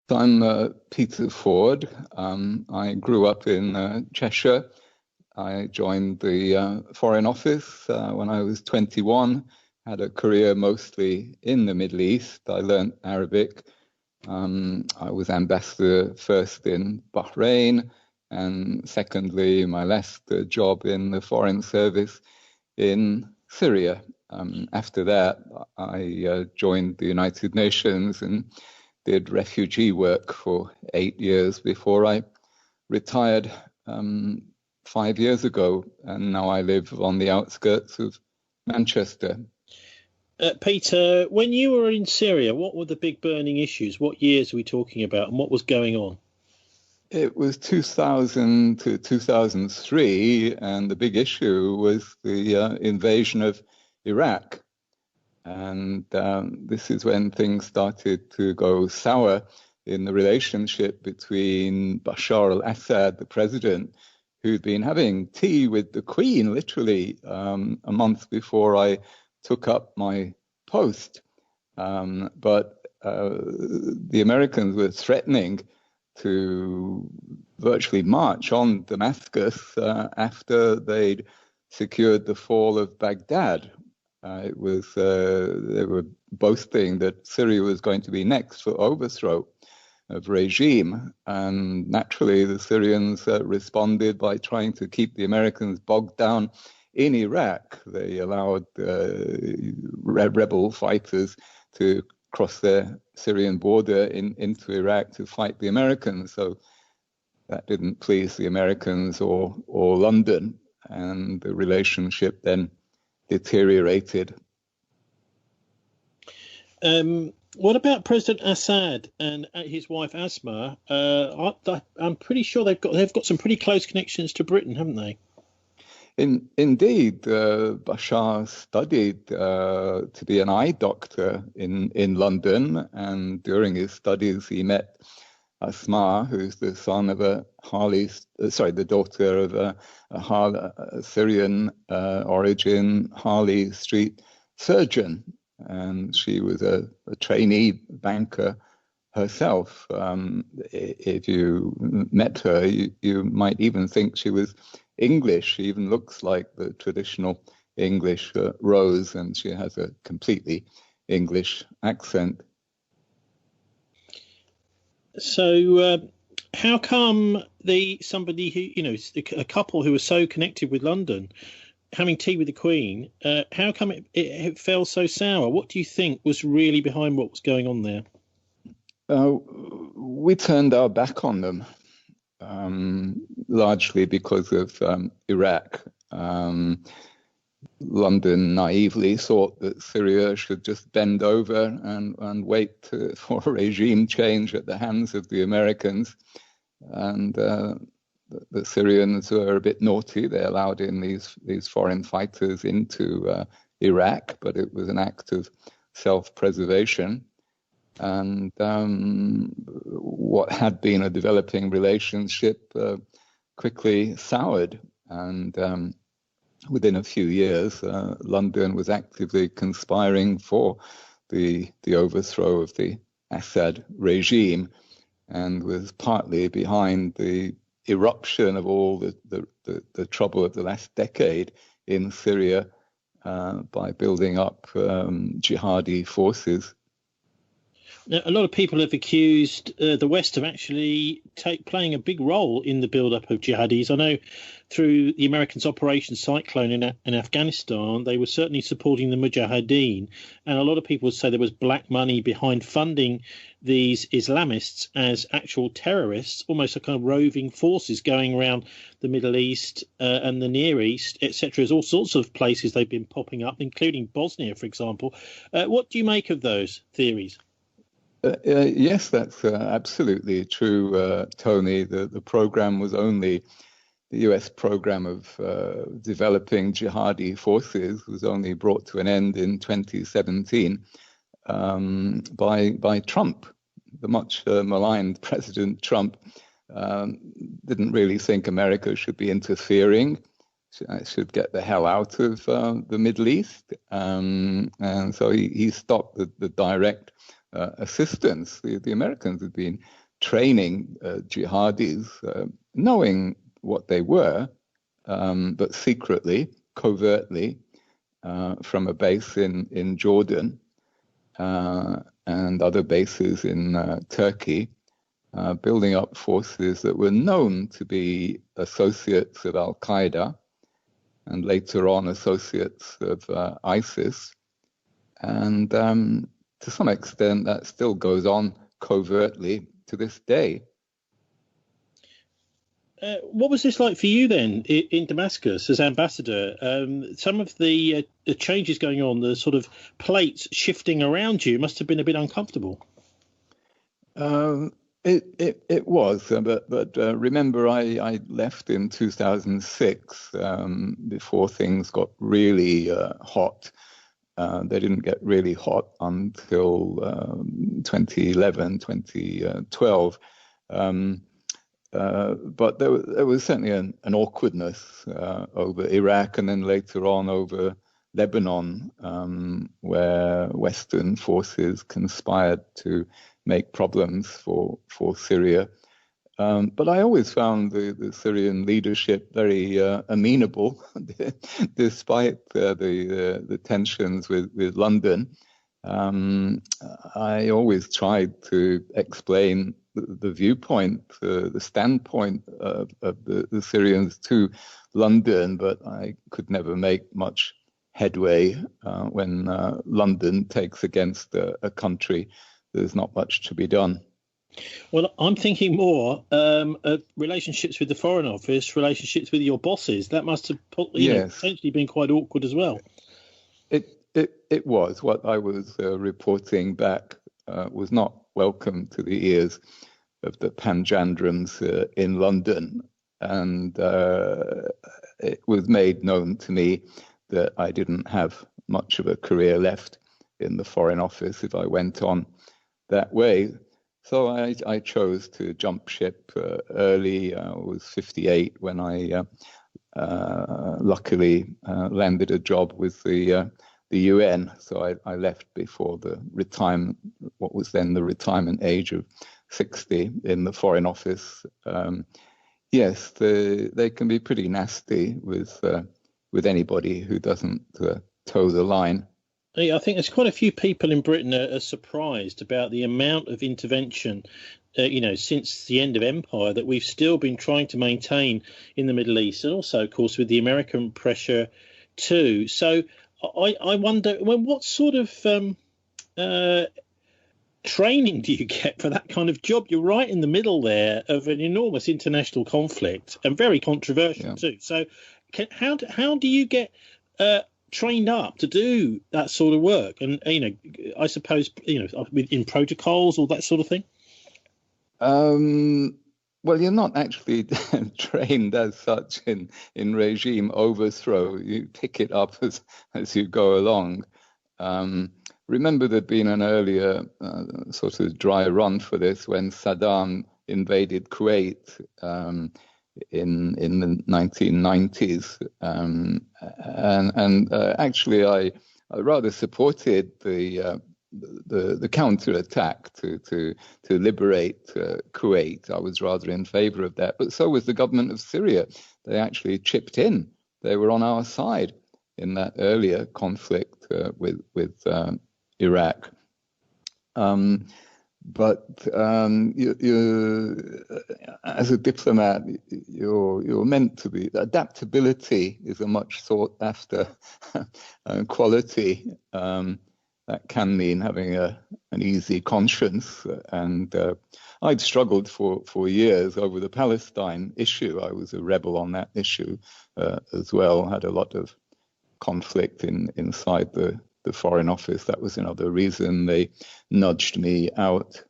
So I'm Peter Ford. I grew up in Cheshire. I joined the Foreign Office when I was 21, had a career mostly in the Middle East. I learnt Arabic. I was ambassador first in Bahrain, and secondly, my last job in the Foreign Service in Syria. After that, I joined the United Nations and did refugee work for 8 years before I retired 5 years ago, and now I live on the outskirts of Manchester. Peter, when you were in Syria, what were the big burning issues? What years are we talking about, and what was going on? It was 2000 to 2003, and the big issue was the invasion of Iraq. And this is when things started to go sour in the relationship between Bashar al-Assad, the president, who'd been having tea with the Queen literally a month before I took up my post. But the Americans were threatening to virtually march on Damascus after they'd secured the fall of Baghdad. They were boasting that Syria was going to be next for overthrow of regime. And naturally, the Syrians responded by trying to keep the Americans bogged down in Iraq. They allowed rebel fighters to cross the Syrian border into Iraq to fight the Americans. So that didn't please the Americans or London, and the relationship then deteriorated. What about President Assad and his wife Asma? I'm pretty sure they've got some pretty close connections to Britain, haven't they? Indeed, Bashar studied to be an eye doctor in London, and during his studies he met Asma, who's the son of the daughter of a Syrian origin Harley Street surgeon, and she was a trainee banker herself. If you met her, you might even think she was English. She even looks like the traditional English Rose, and she has a completely English accent. So how come somebody who, a couple who was so connected with London, having tea with the Queen, how come it fell so sour? What do you think was really behind what was going on there? We turned our back on them, largely because of Iraq. London naively thought that Syria should just bend over and wait for a regime change at the hands of the Americans. And the Syrians were a bit naughty. They allowed in these foreign fighters into Iraq, but it was an act of self-preservation. And what had been a developing relationship quickly soured. And within a few years, London was actively conspiring for the overthrow of the Assad regime, and was partly behind the eruption of all the trouble of the last decade in Syria by building up jihadi forces. Now, a lot of people have accused the West of actually playing a big role in the build-up of jihadis. I know through the Americans' Operation Cyclone in Afghanistan, they were certainly supporting the Mujahideen. And a lot of people would say there was black money behind funding these Islamists as actual terrorists, almost a kind of roving forces going around the Middle East and the Near East, etc. There's all sorts of places they've been popping up, including Bosnia, for example. What do you make of those theories? Yes, that's absolutely true, Tony. The program was only the US program of developing jihadi forces was only brought to an end in 2017 by Trump. The much maligned President Trump didn't really think America should be interfering. Should get the hell out of the Middle East. And so he stopped the direct assistance. The Americans had been training jihadis, knowing what they were, but secretly, covertly, from a base in Jordan and other bases in Turkey, building up forces that were known to be associates of Al-Qaeda and later on associates of ISIS. And to some extent, that still goes on covertly to this day. What was this like for you then in Damascus as ambassador? Some of the changes going on, the sort of plates shifting around you, must have been a bit uncomfortable. It was, but remember, I left in 2006 before things got really hot. They didn't get really hot until 2011, 2012. But there was certainly an awkwardness over Iraq and then later on over Lebanon, where Western forces conspired to make problems for Syria. But I always found the Syrian leadership very amenable, despite the tensions with London. I always tried to explain the viewpoint, the standpoint of the Syrians to London, but I could never make much headway when London takes against a country. There's not much to be done. Well, I'm thinking more of relationships with the Foreign Office, relationships with your bosses. That must have potentially been quite awkward as well. It was. What I was reporting back was not welcome to the ears of the panjandrams in London. And it was made known to me that I didn't have much of a career left in the Foreign Office if I went on that way. So I chose to jump ship early. I was 58 when I luckily landed a job with the UN. So I left before the retirement, what was then the retirement age of 60 in the Foreign Office. Yes, they can be pretty nasty with anybody who doesn't toe the line. I think there's quite a few people in Britain are surprised about the amount of intervention, since the end of empire that we've still been trying to maintain in the Middle East, and also, of course, with the American pressure too. So I wonder, what sort of training do you get for that kind of job? You're right in the middle there of an enormous international conflict and very controversial too. So how do you get trained up to do that sort of work? And I suppose in protocols, all that sort of thing. Well, you're not actually trained as such in regime overthrow. You pick it up as you go along. Remember, there'd been an earlier sort of dry run for this when Saddam invaded Kuwait in the 1990s, and actually I rather supported the counterattack to liberate Kuwait. I was rather in favor of that, but so was the government of Syria. They actually chipped in. They were on our side in that earlier conflict with Iraq. But you, as a diplomat, you're meant to be. Adaptability is a much sought after quality. That can mean having an easy conscience. And I'd struggled for years over the Palestine issue. I was a rebel on that issue as well. Had a lot of conflict inside the Foreign Office. That was another reason they nudged me out.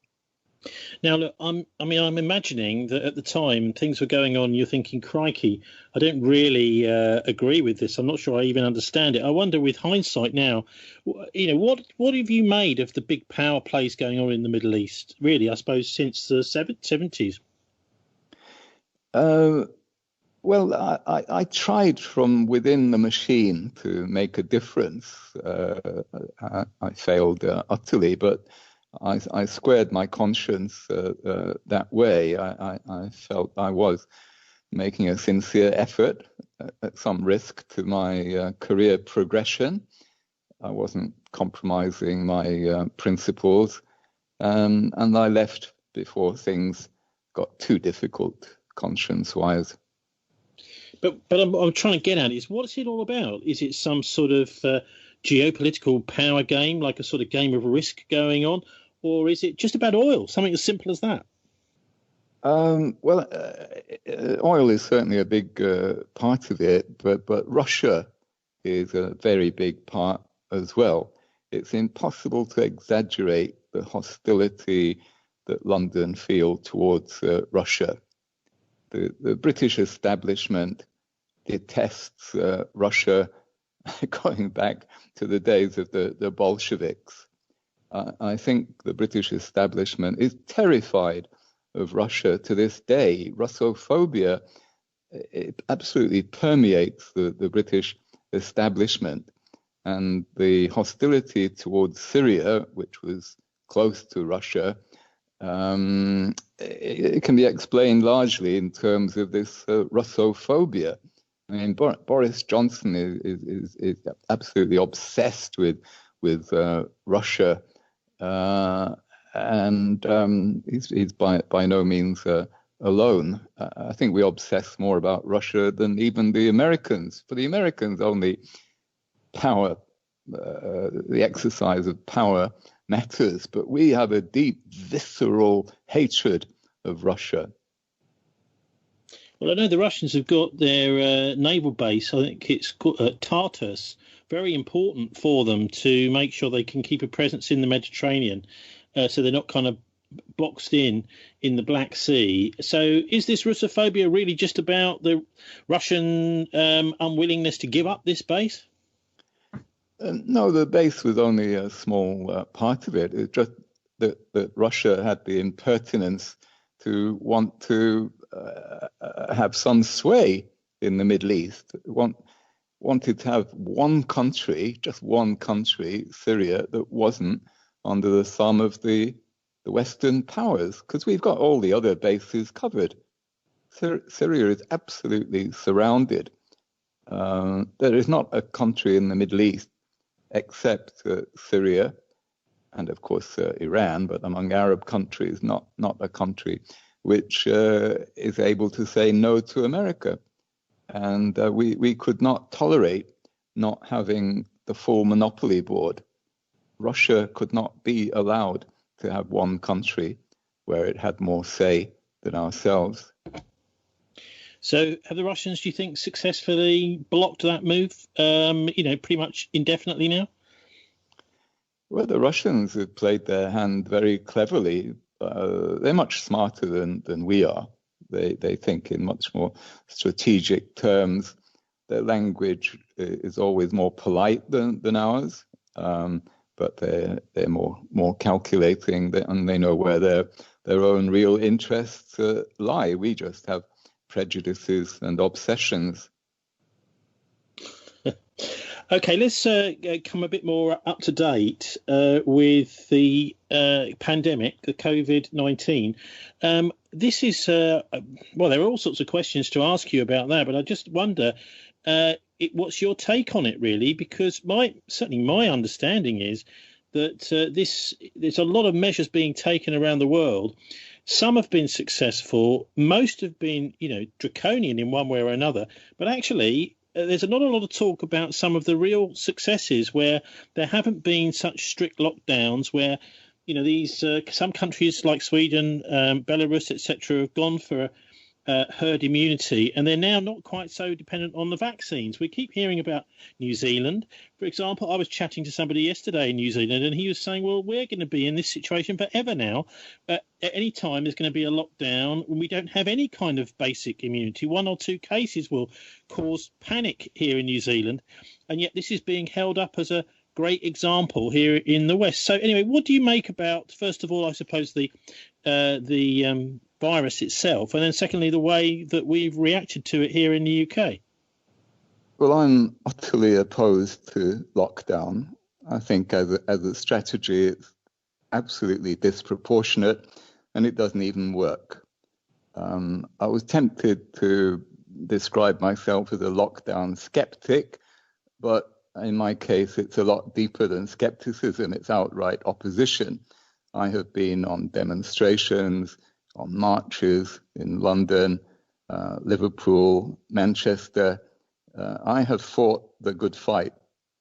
Now, look, I'm imagining that at the time things were going on. You're thinking, crikey, I don't really agree with this. I'm not sure I even understand it. I wonder, with hindsight now, what have you made of the big power plays going on in the Middle East? Really, I suppose since the 70s. Well, I tried from within the machine to make a difference. I failed utterly, but I squared my conscience that way. I felt I was making a sincere effort at some risk to my career progression. I wasn't compromising my principles, and I left before things got too difficult, conscience-wise. But I'm trying to get at is what's it all about? Is it some sort of geopolitical power game, like a sort of game of Risk going on, or is it just about oil, something as simple as that? Well, oil is certainly a big part of it, but Russia is a very big part as well. It's impossible to exaggerate the hostility that London feel towards Russia. The British establishment detests Russia going back to the days of the Bolsheviks. I think the British establishment is terrified of Russia to this day. Russophobia, it absolutely permeates the British establishment. And the hostility towards Syria, which was close to Russia, it can be explained largely in terms of this Russophobia. I mean, Boris Johnson is absolutely obsessed with Russia, and he's by no means alone. I think we obsess more about Russia than even the Americans. For the Americans, only power, the exercise of power matters, but we have a deep, visceral hatred of Russia. Well, I know the Russians have got their naval base, I think it's called Tartus, very important for them to make sure they can keep a presence in the Mediterranean, so they're not kind of boxed in the Black Sea. So is this Russophobia really just about the Russian unwillingness to give up this base? No, the base was only a small part of it. It's just that Russia had the impertinence to want to have some sway in the Middle East. Wanted to have one country, just one country, Syria, that wasn't under the thumb of the Western powers, because we've got all the other bases covered. Syria is absolutely surrounded. There is not a country in the Middle East except Syria and, of course, Iran, but among Arab countries, not a country which is able to say no to America. And we could not tolerate not having the full monopoly board. Russia could not be allowed to have one country where it had more say than ourselves. So have the Russians, do you think, successfully blocked that move, pretty much indefinitely now? Well, the Russians have played their hand very cleverly. They're much smarter than we are. They think in much more strategic terms. Their language is always more polite than ours, but they're more calculating, and they know where their own real interests lie. We just have prejudices and obsessions. Okay, let's come a bit more up to date with the pandemic, the COVID-19. This is, there are all sorts of questions to ask you about that, but I just wonder, what's your take on it, really? Because certainly my understanding is that there's a lot of measures being taken around the world. Some have been successful. Most have been, draconian in one way or another. But actually, there's not a lot of talk about some of the real successes where there haven't been such strict lockdowns, where, these some countries like Sweden, Belarus, etc., have gone for herd immunity, and they're now not quite so dependent on the vaccines. We keep hearing about New Zealand, for example. I was chatting to somebody yesterday in New Zealand, and he was saying, well, we're going to be in this situation forever now. At any time there's going to be a lockdown, and we don't have any kind of basic immunity. 1 or 2 cases will cause panic here in New Zealand, and yet this is being held up as a great example here in the West. So anyway, what do you make about, first of all, I suppose, the virus itself, and then secondly, the way that we've reacted to it here in the UK? Well, I'm utterly opposed to lockdown. I think as a strategy, it's absolutely disproportionate, and it doesn't even work. I was tempted to describe myself as a lockdown skeptic, but in my case, it's a lot deeper than skepticism. It's outright opposition. I have been on demonstrations, on marches in London, Liverpool, Manchester. I have fought the good fight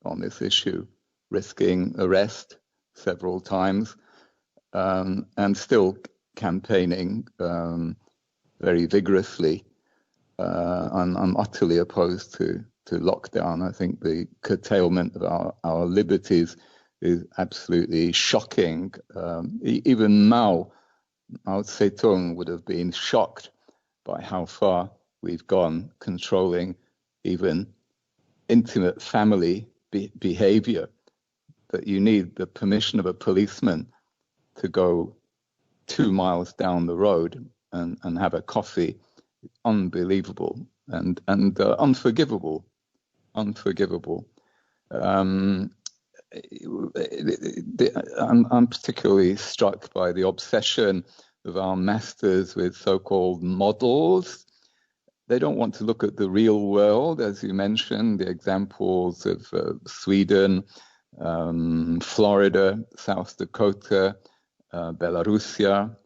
on this issue, risking arrest several times, and still campaigning very vigorously. I'm utterly opposed to lockdown. I think the curtailment of our liberties is absolutely shocking. Even Mao Zedong would have been shocked by how far we've gone controlling even intimate family behavior, that you need the permission of a policeman to go 2 miles down the road and have a coffee. Unbelievable and unforgivable. I'm particularly struck by the obsession of our masters with so-called models. They don't want to look at the real world, as you mentioned, the examples of Sweden, Florida, South Dakota, Belarusia,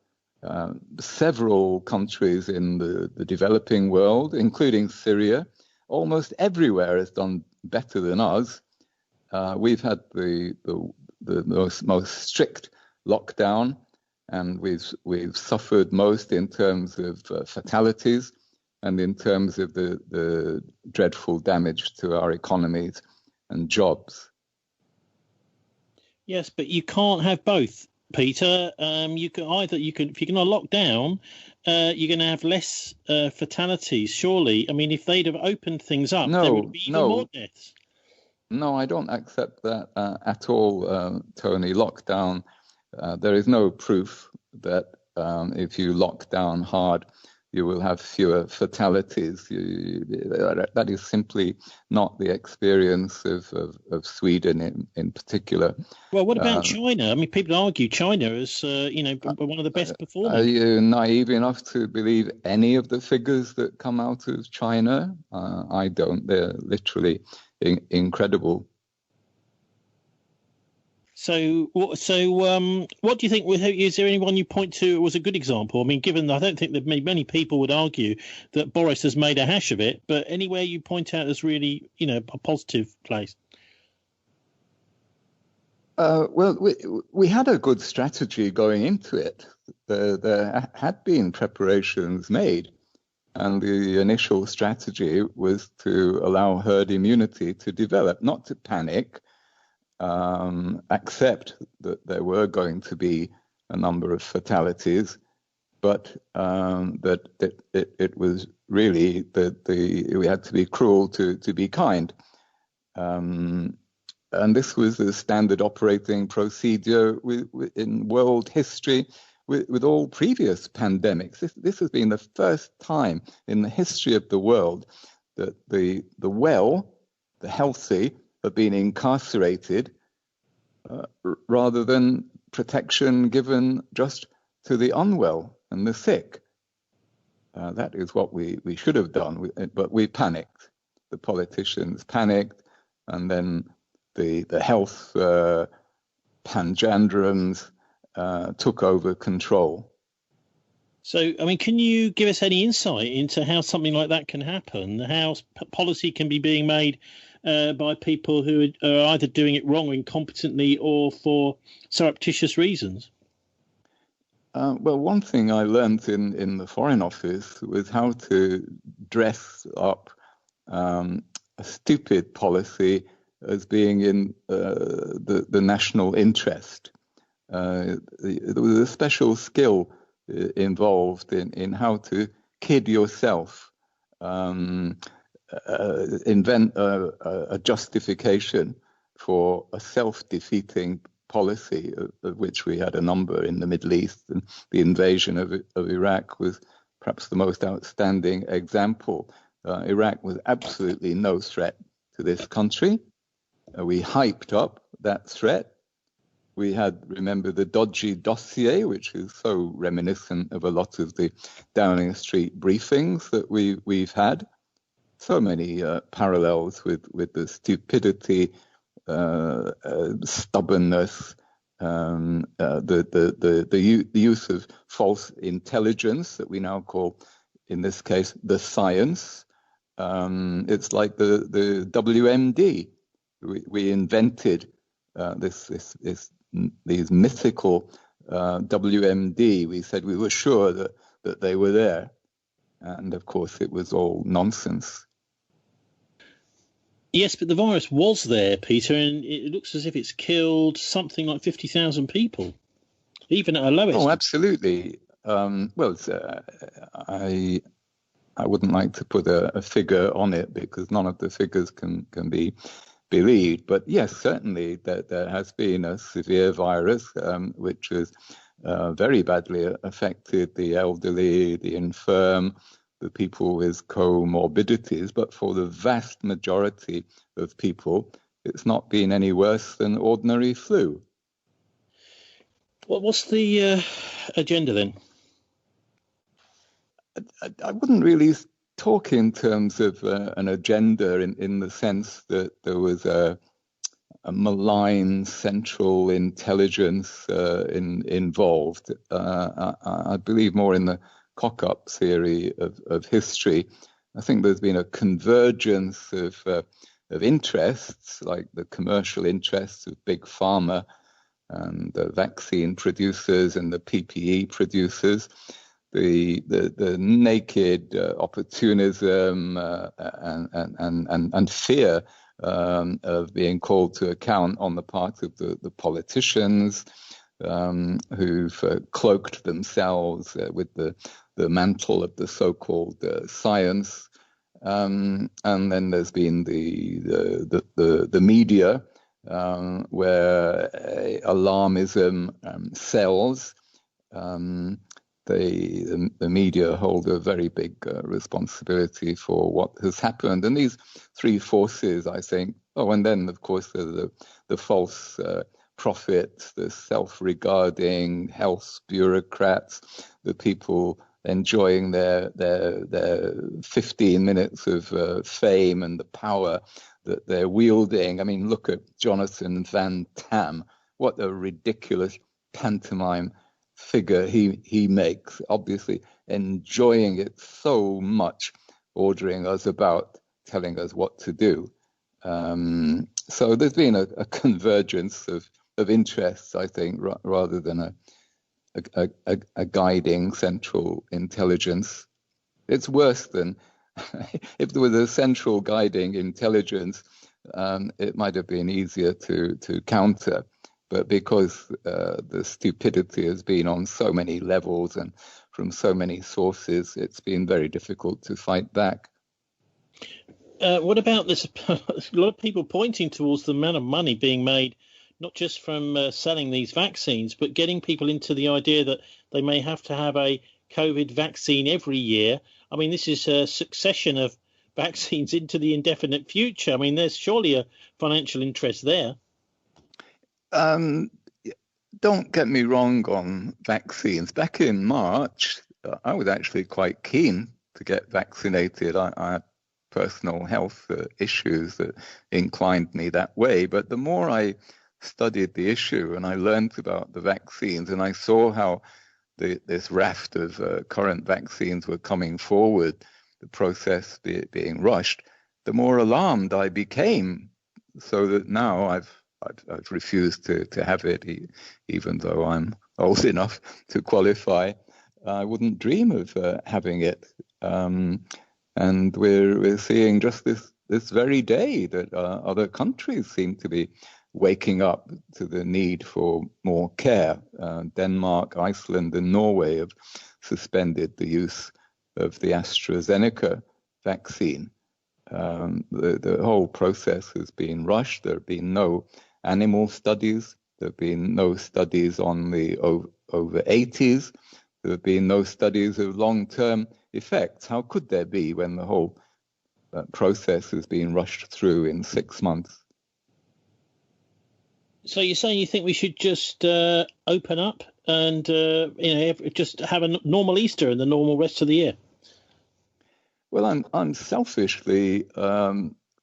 several countries in the developing world, including Syria. Almost everywhere has done better than us. We've had the most strict lockdown, and we've suffered most in terms of fatalities and in terms of the dreadful damage to our economies and jobs. Yes, but you can't have both, Peter. If you're going to lock down, you're going to have less fatalities. Surely, I mean, if they'd have opened things up, there would be even more deaths. No, I don't accept that at all, Tony. Lockdown. There is no proof that if you lock down hard, you will have fewer fatalities. That is simply not the experience of Sweden in particular. Well, what about China? I mean, people argue China is, one of the best performing. Are you naive enough to believe any of the figures that come out of China? I don't. They're literally incredible. So what do you think? Is there anyone you point to was a good example? I mean, given I don't think that many people would argue that Boris has made a hash of it, but anywhere you point out as really, a positive place. Well, we had a good strategy going into it. There had been preparations made, and the initial strategy was to allow herd immunity to develop, not to panic. Accept that there were going to be a number of fatalities, but that it was really that we had to be cruel to be kind. And this was the standard operating procedure in world history with all previous pandemics. This has been the first time in the history of the world that the healthy, have been incarcerated rather than protection given just to the unwell and the sick. That is what we should have done, but we panicked. The politicians panicked, and then the health panjandrums took over control. So, I mean, can you give us any insight into how something like that can happen? How policy can be being made by people who are either doing it wrong, incompetently, or for surreptitious reasons? Well, one thing I learned in the Foreign Office was how to dress up a stupid policy as being in the national interest. There was a special skill involved in how to kid yourself, invent a justification for a self-defeating policy, of which we had a number in the Middle East, and the invasion of Iraq was perhaps the most outstanding example. Iraq was absolutely no threat to this country. We hyped up that threat, We had, remember, the dodgy dossier, which is so reminiscent of a lot of the Downing Street briefings that we've had. So many parallels with the stupidity, stubbornness, the use of false intelligence that we now call, in this case, the science. It's like the WMD. We invented these mythical WMD. We said we were sure that they were there, and of course it was all nonsense. Yes, but the virus was there, Peter, and it looks as if it's killed something like 50,000 people, even at a low estimate. Oh, absolutely. Well, I wouldn't like to put a figure on it because none of the figures can be believed. But yes, certainly there has been a severe virus which has very badly affected the elderly, the infirm, the people with comorbidities. But for the vast majority of people, it's not been any worse than ordinary flu. Well, what's the agenda then? I wouldn't really talk in terms of an agenda in the sense that there was a malign central intelligence involved. I believe more in the cock-up theory of history. I think there's been a convergence of interests, like the commercial interests of big pharma and the vaccine producers and the PPE producers, the naked opportunism and fear of being called to account on the part of the politicians who've cloaked themselves with the mantle of the so-called science, and then there's been the media where alarmism sells. The media hold a very big responsibility for what has happened, and these three forces, I think. Oh, and then of course the false prophets, the self-regarding health bureaucrats, the people enjoying their 15 minutes of fame and the power that they're wielding. I mean, look at Jonathan Van Tam. What a ridiculous pantomime figure he makes, obviously enjoying it so much, ordering us about, telling us what to do. So there's been a convergence of interests, I think, rather than a guiding central intelligence. It's worse than if there was a central guiding intelligence, it might have been easier to counter. But because the stupidity has been on so many levels and from so many sources, it's been very difficult to fight back. What about this? A lot of people pointing towards the amount of money being made, not just from selling these vaccines, but getting people into the idea that they may have to have a COVID vaccine every year. I mean, this is a succession of vaccines into the indefinite future. I mean, there's surely a financial interest there. Don't get me wrong on vaccines. Back in March, I was actually quite keen to get vaccinated. I had personal health issues that inclined me that way. But the more I studied the issue and I learned about the vaccines and I saw how this raft of current vaccines were coming forward, the process being rushed, the more alarmed I became. So that now I've refused to have it, even though I'm old enough to qualify. I wouldn't dream of having it. And we're seeing just this very day that other countries seem to be waking up to the need for more care. Denmark, Iceland, and Norway have suspended the use of the AstraZeneca vaccine. The whole process has been rushed. There have been no animal studies. There have been no studies on the over 80s. There have been no studies of long-term effects. How could there be when the whole process has been rushed through in 6 months? So you're saying you think we should just open up and just have a normal Easter and the normal rest of the year? Well, I'm selfishly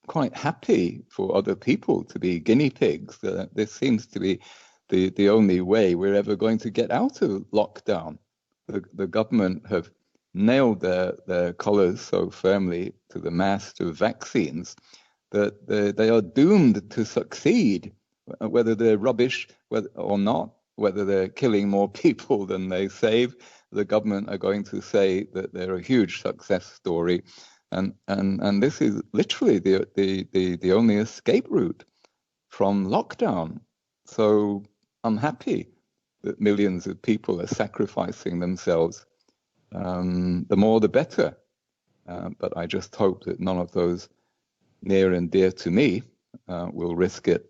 quite happy for other people to be guinea pigs. This seems to be the only way we're ever going to get out of lockdown. The government have nailed their collars so firmly to the mast of vaccines that they are doomed to succeed, whether they're rubbish or not, whether they're killing more people than they save. The government are going to say that they're a huge success story, and this is literally the only escape route from lockdown. So I'm happy that millions of people are sacrificing themselves. The more, the better. But I just hope that none of those near and dear to me will risk it.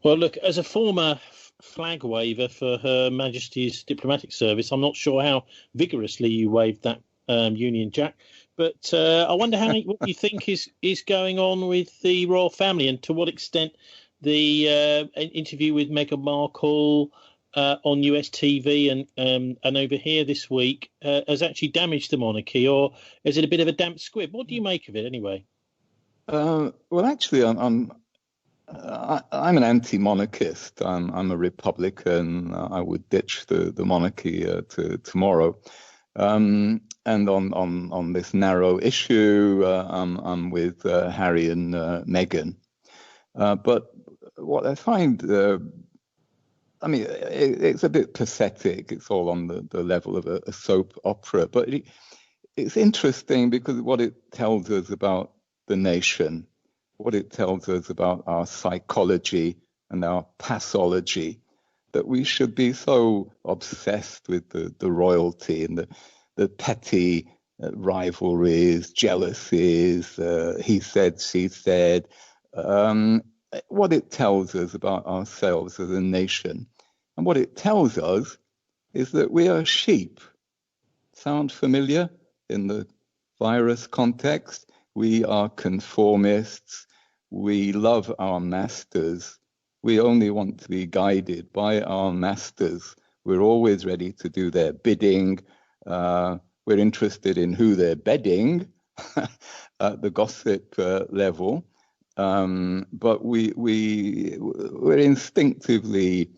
Well, look, as a former flag waver for Her Majesty's Diplomatic Service, I'm not sure how vigorously you waved that Union Jack, but I wonder what you think is going on with the royal family, and to what extent the interview with Meghan Markle on US TV and over here this week has actually damaged the monarchy, or is it a bit of a damp squib? What do you make of it anyway? Well, actually, I'm an anti-monarchist. I'm a Republican. I would ditch the monarchy tomorrow. And on this narrow issue, I'm with Harry and Meghan. But what I find, it's a bit pathetic. It's all on the level of a soap opera. But it's interesting because what it tells us about the nation, what it tells us about our psychology and our pathology, that we should be so obsessed with the royalty and the petty rivalries, jealousies, he said, she said. What it tells us about ourselves as a nation, and what it tells us is that we are sheep. Sound familiar in the virus context? We are conformists. We love our masters. We only want to be guided by our masters. We're always ready to do their bidding. We're interested in who they're bedding at the gossip level. But we're instinctively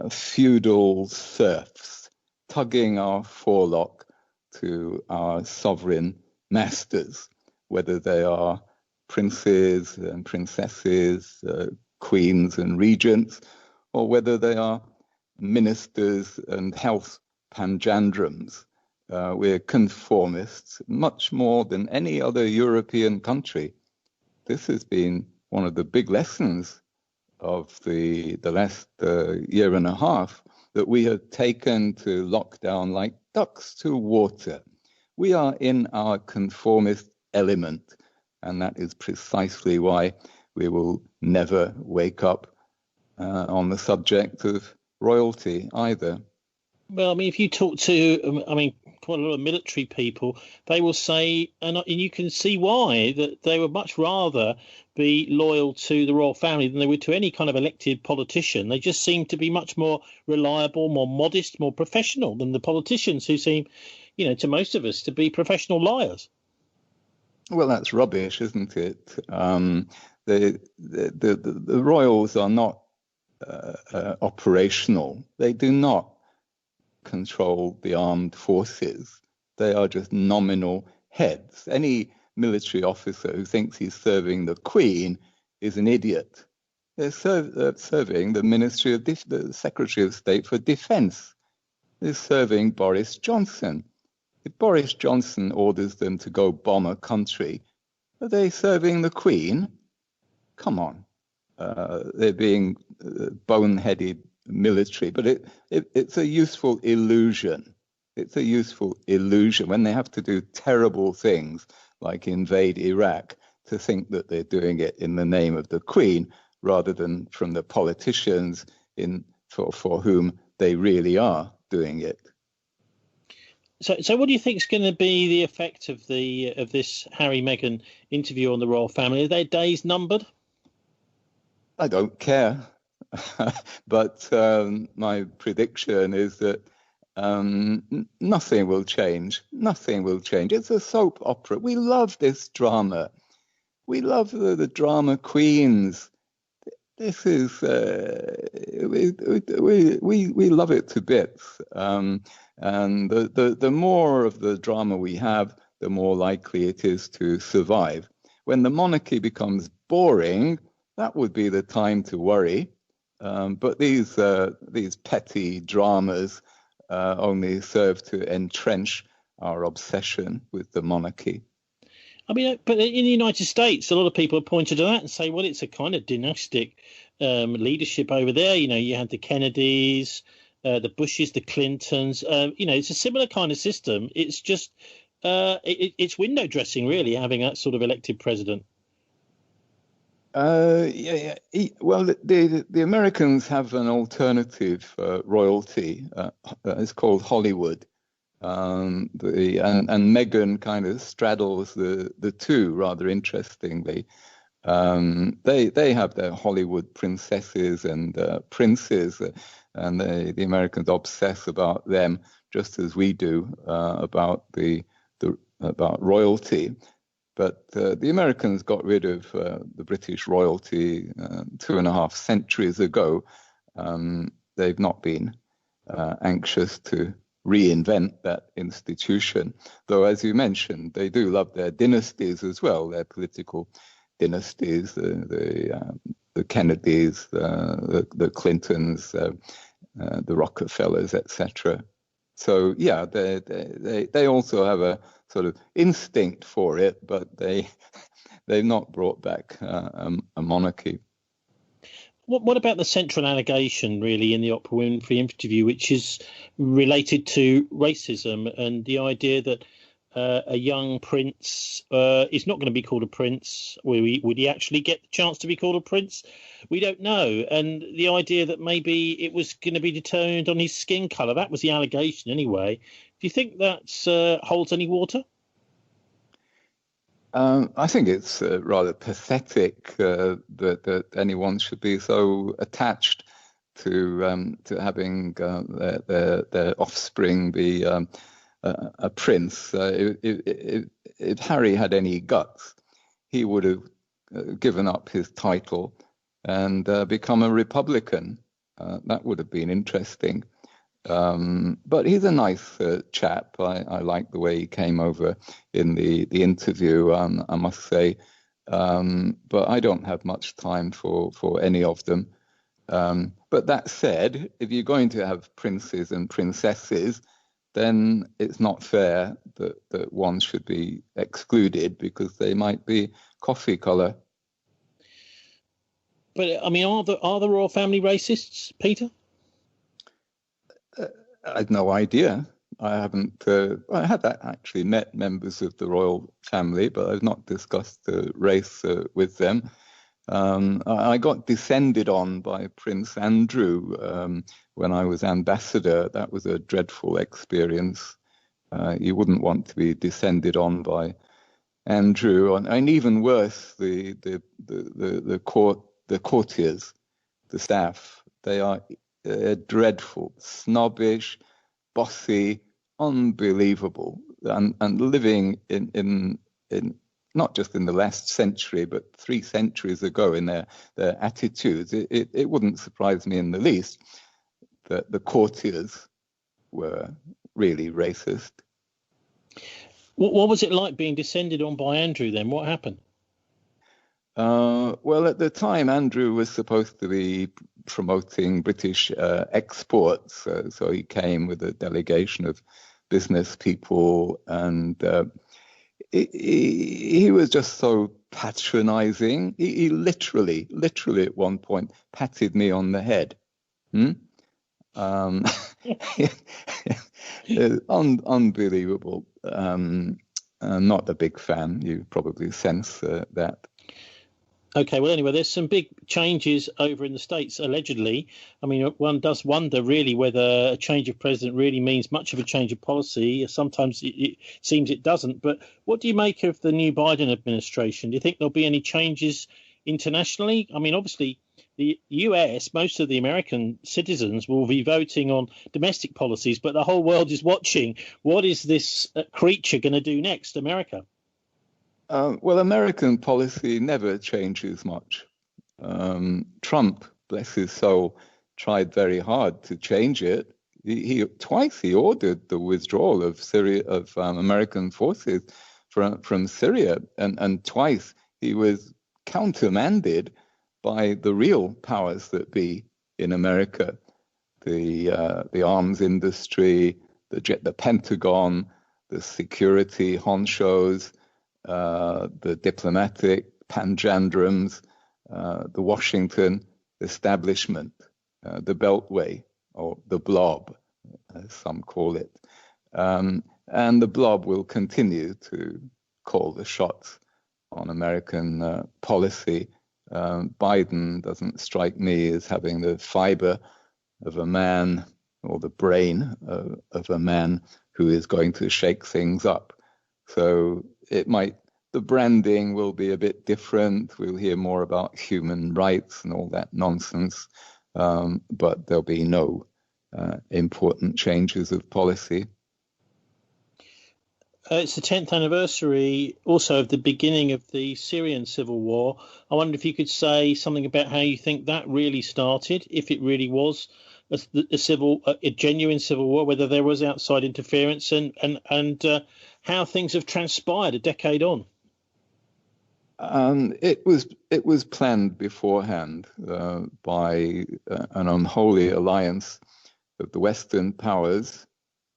feudal serfs, tugging our forelock to our sovereign masters, whether they are princes and princesses, queens and regents, or whether they are ministers and health panjandrums. We're conformists much more than any other European country. This has been one of the big lessons of the last year and a half, that we have taken to lockdown like ducks to water. We are in our conformist element, and that is precisely why we will never wake up on the subject of royalty either. Well, I mean, if you talk to, quite a lot of military people, they will say, and you can see why, that they would much rather be loyal to the royal family than they would to any kind of elected politician. They just seem to be much more reliable, more modest, more professional than the politicians who seem, to most of us, to be professional liars. Well, that's rubbish, isn't it? The royals are not operational. They do not control the armed forces. They are just nominal heads. Any military officer who thinks he's serving the Queen is an idiot. They're serving the Ministry of the Secretary of State for Defense. They're serving Boris Johnson. If Boris Johnson orders them to go bomb a country, are they serving the Queen? Come on. They're being boneheaded military, but it's a useful illusion. It's a useful illusion when they have to do terrible things like invade Iraq to think that they're doing it in the name of the Queen rather than from the politicians for whom they really are doing it. So what do you think is going to be the effect of this Harry Meghan interview on the royal family? Are their days numbered? I don't care. But my prediction is that nothing will change. Nothing will change. It's a soap opera. We love this drama. We love the drama queens. This is we love it to bits. And the more of the drama we have, the more likely it is to survive. When the monarchy becomes boring, that would be the time to worry. But these petty dramas only serve to entrench our obsession with the monarchy. I mean, but in the United States, a lot of people have pointed to that and say, well, it's a kind of dynastic leadership over there. You know, you had the Kennedys, the Bushes, the Clintons. You know, it's a similar kind of system. It's just it's window dressing, really, having that sort of elected president. Yeah. Well, the Americans have an alternative royalty. It's called Hollywood. And Meghan kind of straddles the two rather interestingly. They have their Hollywood princesses and princes, and the Americans obsess about them just as we do about about royalty. But the Americans got rid of the British royalty 2.5 centuries ago. They've not been anxious to reinvent that institution, though, as you mentioned, they do love their dynasties as well, their political dynasties, the Kennedys, the Clintons, the Rockefellers, etc. So yeah, they also have a sort of instinct for it, but they've not brought back a monarchy. What about the central allegation, really, in the Oprah Winfrey interview, which is related to racism and the idea that a young prince is not going to be called a prince? Would he actually get the chance to be called a prince? We don't know. And the idea that maybe it was going to be determined on his skin colour, that was the allegation anyway. Do you think that holds any water? I think it's rather pathetic that anyone should be so attached to having their offspring be a prince. If Harry had any guts, he would have given up his title and become a Republican. That would have been interesting. But he's a nice chap. I like the way he came over in the interview, I must say. But I don't have much time for any of them. But that said, if you're going to have princes and princesses, then it's not fair that one should be excluded because they might be coffee colour. But I mean, are the royal family racists, Peter? I had no idea. I haven't. I had actually met members of the royal family, but I've not discussed race with them. I got descended on by Prince Andrew when I was ambassador. That was a dreadful experience. You wouldn't want to be descended on by Andrew, and even worse, the courtiers, the staff. They are dreadful, snobbish, bossy, unbelievable, and living in not just in the last century, but 3 centuries ago in their attitudes. It wouldn't surprise me in the least that the courtiers were really racist. What was it like being descended on by Andrew then? What happened? Well, at the time, Andrew was supposed to be promoting British exports. So he came with a delegation of business people, and he was just so patronizing. He literally at one point patted me on the head. Unbelievable. I'm not a big fan. You probably sense that. Okay, well, anyway, there's some big changes over in the States, allegedly. I mean, one does wonder, really, whether a change of president really means much of a change of policy. Sometimes it seems it doesn't. But what do you make of the new Biden administration? Do you think there'll be any changes internationally? I mean, obviously, the US, most of the American citizens will be voting on domestic policies, but the whole world is watching. What is this creature going to do next, America? Well, American policy never changes much. Trump, bless his soul, tried very hard to change it. Twice he ordered the withdrawal of American forces from Syria, and twice he was countermanded by the real powers that be in America, the arms industry, the Pentagon, the security honchos, the diplomatic panjandrums, the Washington establishment, the Beltway, or the Blob, as some call it. And the Blob will continue to call the shots on American policy. Biden doesn't strike me as having the fiber of a man or the brain of a man who is going to shake things up. So the branding will be a bit different. We'll hear more about human rights and all that nonsense, but there'll be no important changes of policy. It's the 10th anniversary also of the beginning of the Syrian civil war. I wonder if you could say something about how you think that really started, if it really was a genuine civil war, whether there was outside interference, and how things have transpired a decade on. It was planned beforehand by an unholy alliance of the Western powers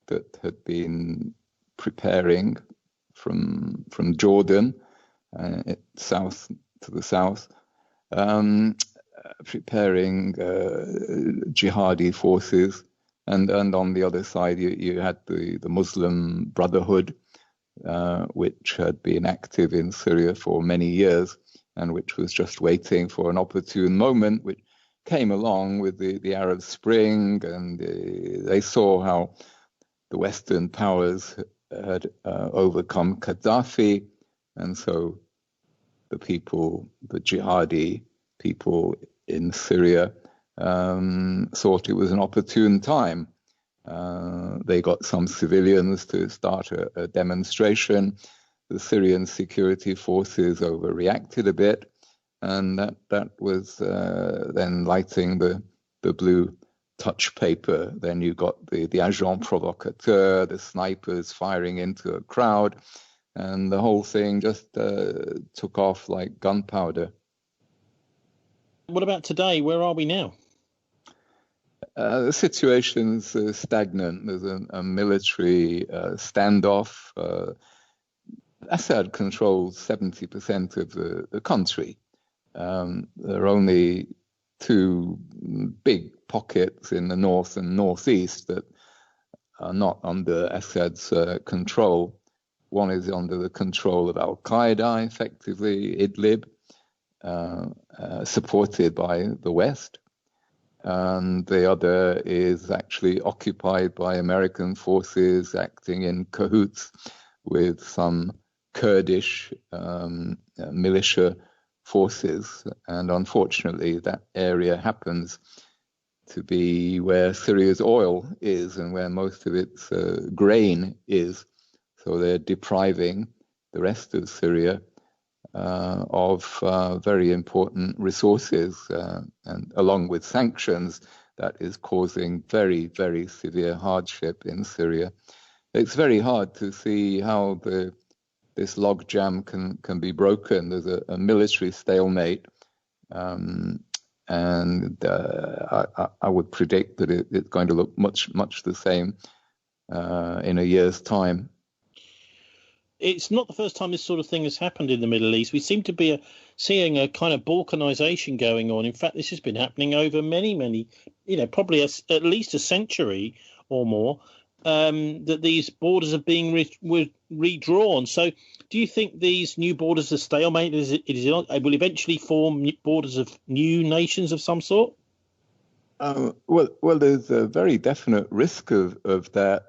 that had been preparing from Jordan, south to the south, preparing jihadi forces, and on the other side you had the Muslim Brotherhood, which had been active in Syria for many years and which was just waiting for an opportune moment, which came along with the Arab Spring, and they saw how the Western powers had overcome Gaddafi, and so the jihadi people in Syria thought it was an opportune time. They got some civilians to start a demonstration. The Syrian security forces overreacted a bit, and that was then lighting the blue touch paper. Then you got the agent provocateur, the snipers firing into a crowd, and the whole thing just took off like gunpowder. What about today? Where are we now? The situation's stagnant. There's a military standoff. Assad controls 70% of the country. There are only two big pockets in the north and northeast that are not under Assad's control. One is under the control of Al-Qaeda, effectively Idlib, supported by the West. And the other is actually occupied by American forces acting in cahoots with some Kurdish militia forces. And unfortunately, that area happens to be where Syria's oil is and where most of its grain is. So they're depriving the rest of Syria of very important resources, and along with sanctions, that is causing very, very severe hardship in Syria. It's very hard to see how this logjam can be broken. There's a military stalemate, and I would predict that it's going to look much the same in a year's time. It's not the first time this sort of thing has happened in the Middle East. We seem to be seeing a kind of balkanization going on. In fact, this has been happening over many, probably at least a century or more, that these borders are being redrawn. So do you think these new borders are stalemate? Will eventually form borders of new nations of some sort? Well, there's a very definite risk of that.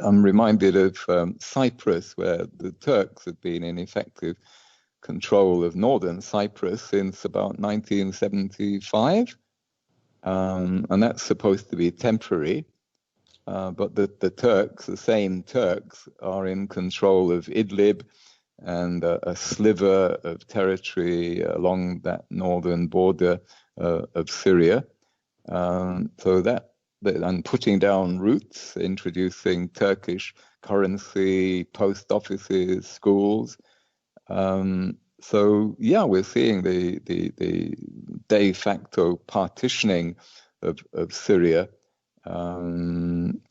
I'm reminded of Cyprus, where the Turks have been in effective control of northern Cyprus since about 1975. And that's supposed to be temporary. But the Turks, the same Turks, are in control of Idlib and a sliver of territory along that northern border of Syria. So that and putting down roots, introducing Turkish currency, post offices, schools. So yeah, we're seeing the de facto partitioning of Syria, and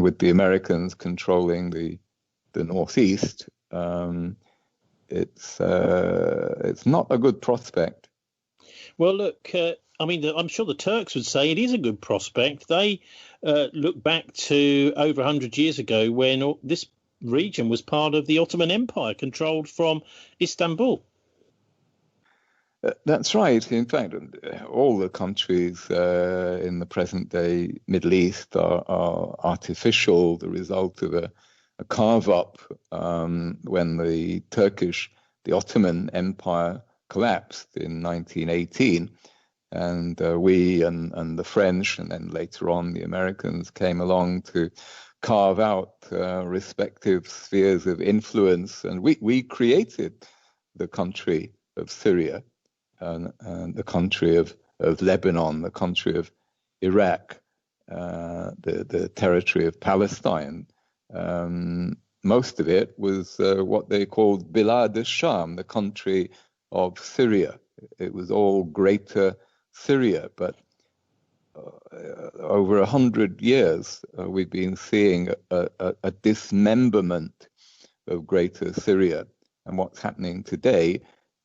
with the Americans controlling the northeast, it's not a good prospect. Well, look, I mean, I'm sure the Turks would say it is a good prospect. They look back to over 100 years ago when this region was part of the Ottoman Empire, controlled from Istanbul. That's right. In fact, all the countries in the present-day Middle East are artificial, the result of a carve-up when the Ottoman Empire collapsed in 1918. And we and the French, and then later on the Americans, came along to carve out respective spheres of influence. And we created the country of Syria, and the country of Lebanon, the country of Iraq, the territory of Palestine. Most of it was what they called Bilad al-Sham, the country of Syria. It was all Greater Syria, but over 100 years, we've been seeing a dismemberment of Greater Syria. And what's happening today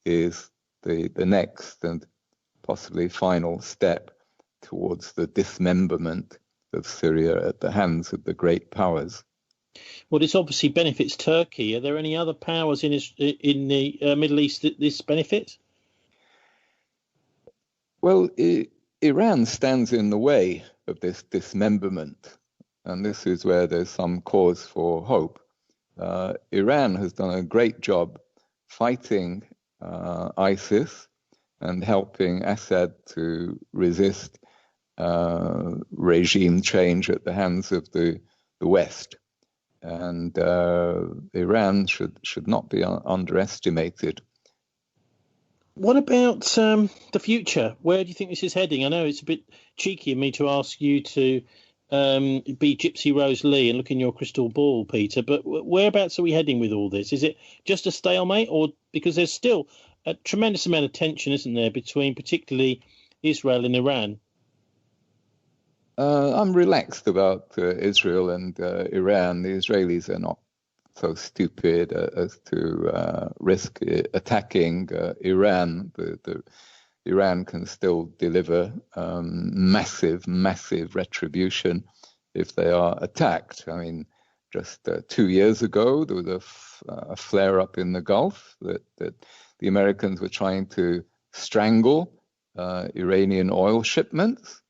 is the next and possibly final step towards the dismemberment of Syria at the hands of the great powers. Well, this obviously benefits Turkey. Are there any other powers in the Middle East that this benefits? Well, Iran stands in the way of this dismemberment, and this is where there's some cause for hope. Iran has done a great job fighting ISIS and helping Assad to resist regime change at the hands of the West. And Iran should not be underestimated. What about the future? Where do you think this is heading? I know it's a bit cheeky of me to ask you to be Gypsy Rose Lee and look in your crystal ball, Peter, but whereabouts are we heading with all this? Is it just a stalemate, or because there's still a tremendous amount of tension, isn't there, between particularly Israel and Iran? I'm relaxed about Israel and Iran. The Israelis are not so stupid as to risk attacking Iran. Iran can still deliver massive retribution if they are attacked. I mean, just 2 years ago, there was a flare-up in the Gulf that the Americans were trying to strangle Iranian oil shipments,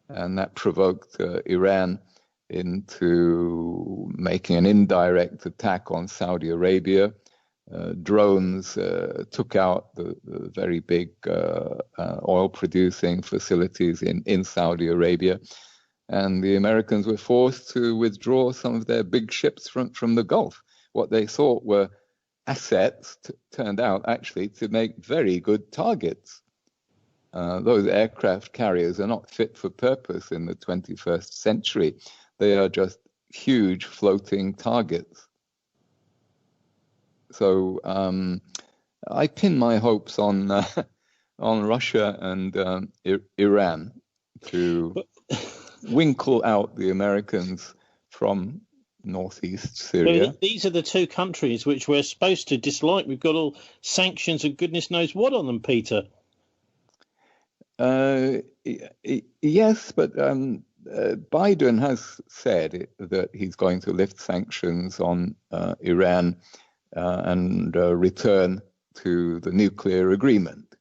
and that provoked Iran into making an indirect attack on Saudi Arabia. Drones took out the very big oil-producing facilities in Saudi Arabia, and the Americans were forced to withdraw some of their big ships from the Gulf. What they thought were assets turned out actually to make very good targets. Those aircraft carriers are not fit for purpose in the 21st century. They are just huge floating targets. So I pin my hopes on Russia and Iran to winkle out the Americans from northeast Syria. Well, these are the two countries which we're supposed to dislike. We've got all sanctions and goodness knows what on them, Peter. Yes, but Biden has said that he's going to lift sanctions on Iran and return to the nuclear agreement.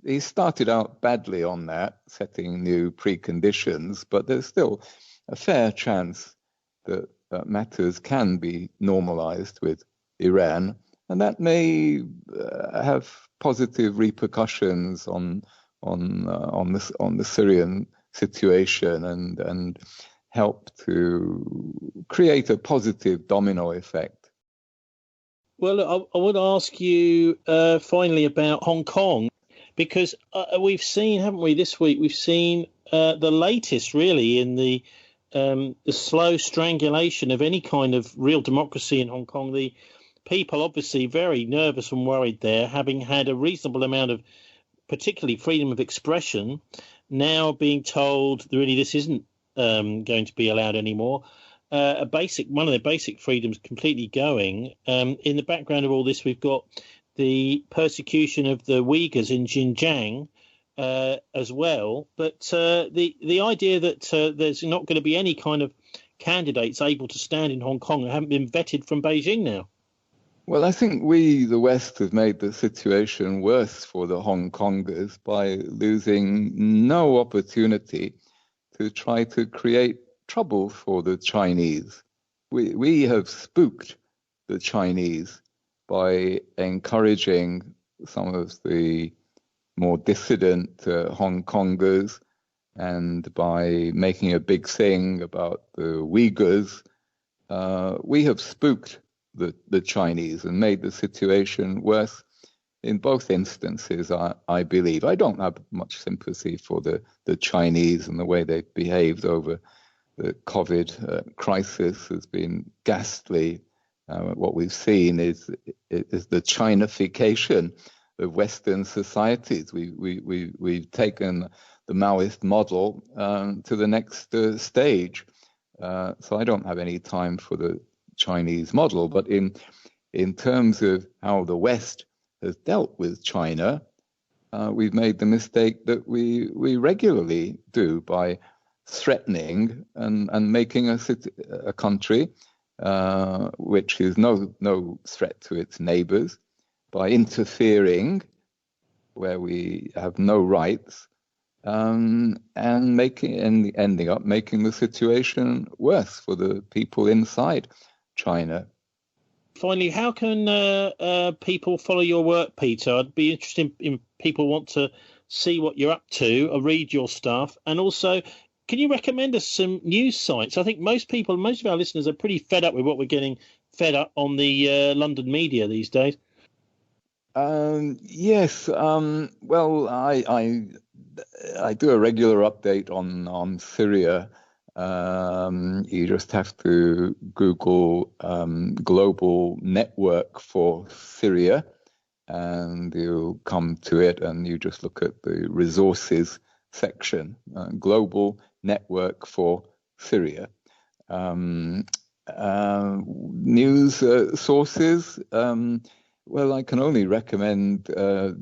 He started out badly on that, setting new preconditions, but there's still a fair chance that matters can be normalized with Iran. and that may have positive repercussions on the Syrian situation and help to create a positive domino effect. Well, I would ask you finally about Hong Kong, because we've seen, haven't we, this week, we've seen the latest really in the slow strangulation of any kind of real democracy in Hong Kong. The people obviously very nervous and worried there, having had a reasonable amount of particularly freedom of expression, now being told really this isn't going to be allowed anymore. One of their basic freedoms completely going. In the background of all this, we've got the persecution of the Uyghurs in Xinjiang as well. But the idea that there's not going to be any kind of candidates able to stand in Hong Kong who haven't been vetted from Beijing now. Well, I think we, the West, have made the situation worse for the Hong Kongers by losing no opportunity to try to create trouble for the Chinese. We have spooked the Chinese by encouraging some of the more dissident Hong Kongers and by making a big thing about the Uyghurs. We have spooked the Chinese and made the situation worse in both instances, I believe. I don't have much sympathy for the Chinese and the way they've behaved over the COVID crisis has been ghastly. What we've seen is the Chinification of Western societies. We've taken the Maoist model to the next stage. So I don't have any time for the Chinese model, but in terms of how the West has dealt with China, we've made the mistake that we regularly do by threatening and making a country which is no threat to its neighbors, by interfering where we have no rights, and ending up making the situation worse for the people inside China. Finally, how can people follow your work, Peter? I'd be interested in people want to see what you're up to or read your stuff. And also, can you recommend us some news sites? I think most of our listeners are pretty fed up with what we're getting fed up on the London media these days. Yes. Well, I do a regular update on Syria. You just have to Google Global Network for Syria, and you'll come to it, and you just look at the resources section, Global Network for Syria. News sources, well, I can only recommend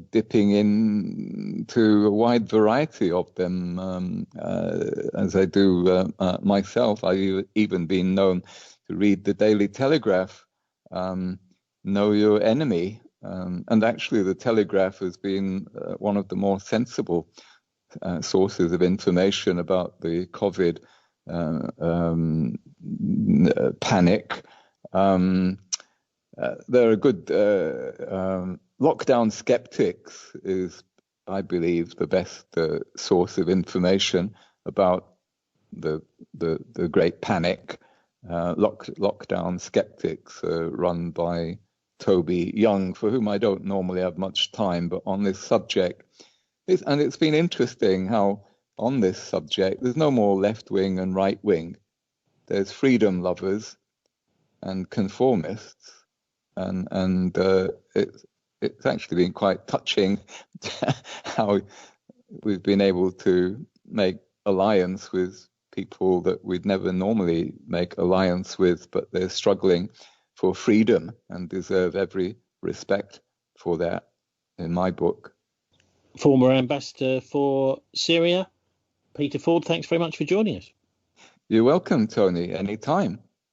dipping into a wide variety of them, as I do myself. I've even been known to read the Daily Telegraph, Know Your Enemy. And actually, the Telegraph has been one of the more sensible sources of information about the COVID panic. There are good lockdown skeptics is, I believe, the best source of information about the Great Panic. Lockdown skeptics run by Toby Young, for whom I don't normally have much time, but on this subject, it's been interesting how on this subject there's no more left wing and right wing. There's freedom lovers and conformists. And it's actually been quite touching how we've been able to make alliance with people that we'd never normally make alliance with, but they're struggling for freedom and deserve every respect for that, in my book. Former ambassador for Syria, Peter Ford, thanks very much for joining us. You're welcome, Tony, anytime.